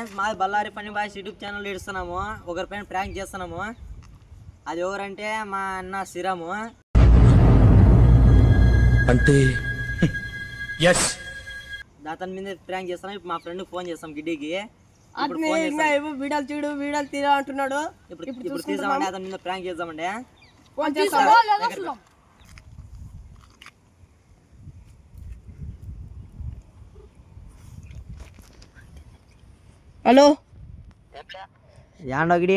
Friends మాది Ballari funny boys YouTube channel ఇస్తున్నాము. ఒకరిపైన ప్రాంక్ చేస్తున్నాము. అది ఎవరంటే మా అన్న శ్రీరాము. అంటే అతని మీద ప్రాంక్ చేస్తున్నాం. ఇప్పుడు మా ఫ్రెండ్ ఫోన్ చేస్తాం గిడ్డికి. వీడియోలు చూడు వీడియోలు తీరా అంటున్నాడు. ఇప్పుడు తీసామండి, అతని మీద ప్రాంక్ చేద్దామండి. ఫోన్ చేస్తాము. హలో యాండో గిడి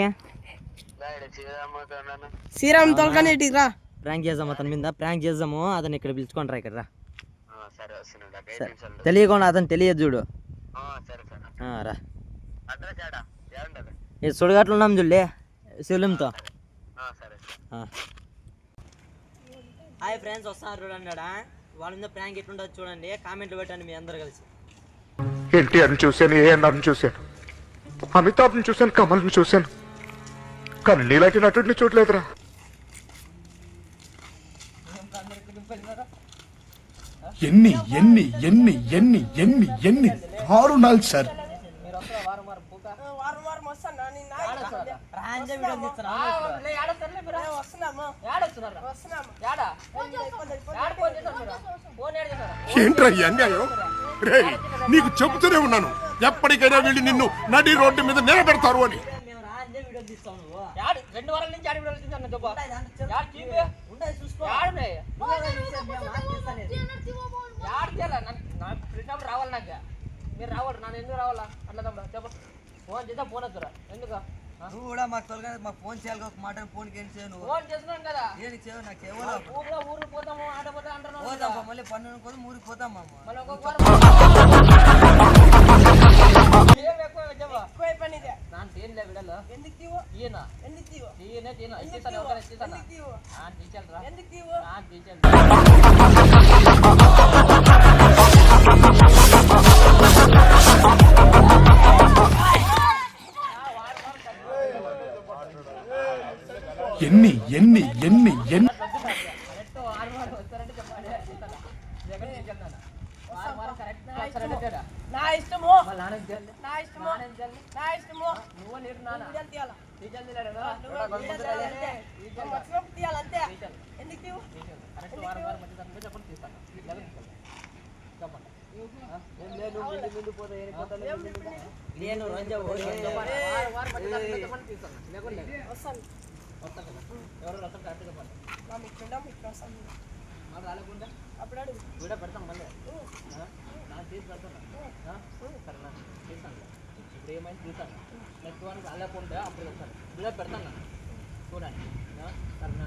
శ్రీరామ్ తొలకనేటి రా. ప్రాంక్ చేద్దాం, అతని మీద ప్రాంక్ చేద్దాము. అతను ఇక్కడ పిలుచుకొని రా. ఇక్కడ రా. తెలియకుండా అతను తెలియదు చూడు. రా సుడిగట్లు ఉన్నాం చూడలే శివలింతో. హాయ్ ఫ్రెండ్స్, వస్తున్నారు చూడండి. వాళ్ళ మీద ప్రాంక్ ఎట్లుంటుంది చూడండి. కామెంట్లు పెట్టండి మీ అందరు కలిసి. ఎన్టీఆర్ని చూశాను, ఏఎన్ఆర్ని చూశాను, అమితాబ్ని చూశాను, కమల్ని చూశాను, కానీ నీలాంటి నటుడిని చూడలేదురా. ఎన్ని ఎన్ని ఎన్ని ఎన్ని ఎన్ని ఎన్ని 6 నాలుగు సార్. ఏంట్రా ఈ అన్యాయం? రే నీకు చెబుతూనే ఉన్నాను, ఎప్పటికైనా వీళ్ళు నిన్ను నడి రోడ్డు మీద నిలబెడతారు అని. రావాలి నాకు మీరు రావాలి. నన్ను ఎందుకు రావాలా అట్లా తమ్ముడు చెప్ప. ఫోన్ చేద్దా ఫోన్ వద్దురా. ఎందుకు నువ్వు కూడా మాకు తొలగా మాకు ఫోన్ చేయాలి. ఒక మాట ఫోన్ ఫోన్ చేస్తున్నాను కదా. నాకు ఊరు పోతాము ఆట పోతా అంటున్నాను. మళ్ళీ 12 కోసం ఊరికి పోతాం మామ. మళ్ళీ ఎన్ని ఎన్ని ఎన్ని ఎన్ని నా ఇష్టము తీయాలంతే. ఎందుకు ఎవరు రసం కరెక్ట్ చెప్పండి. అప్పుడు వీడియో పెడతాం మళ్ళీ. నాకు తీసి పెడతాను సరేనా, తీసాను. ఇప్పుడు ఏమైనా తీసాను. నెక్స్ట్ వన్ రాలేకుంటే అప్పుడు చెప్తాను. వీడియో పెడతాను చూడండి సరేనా.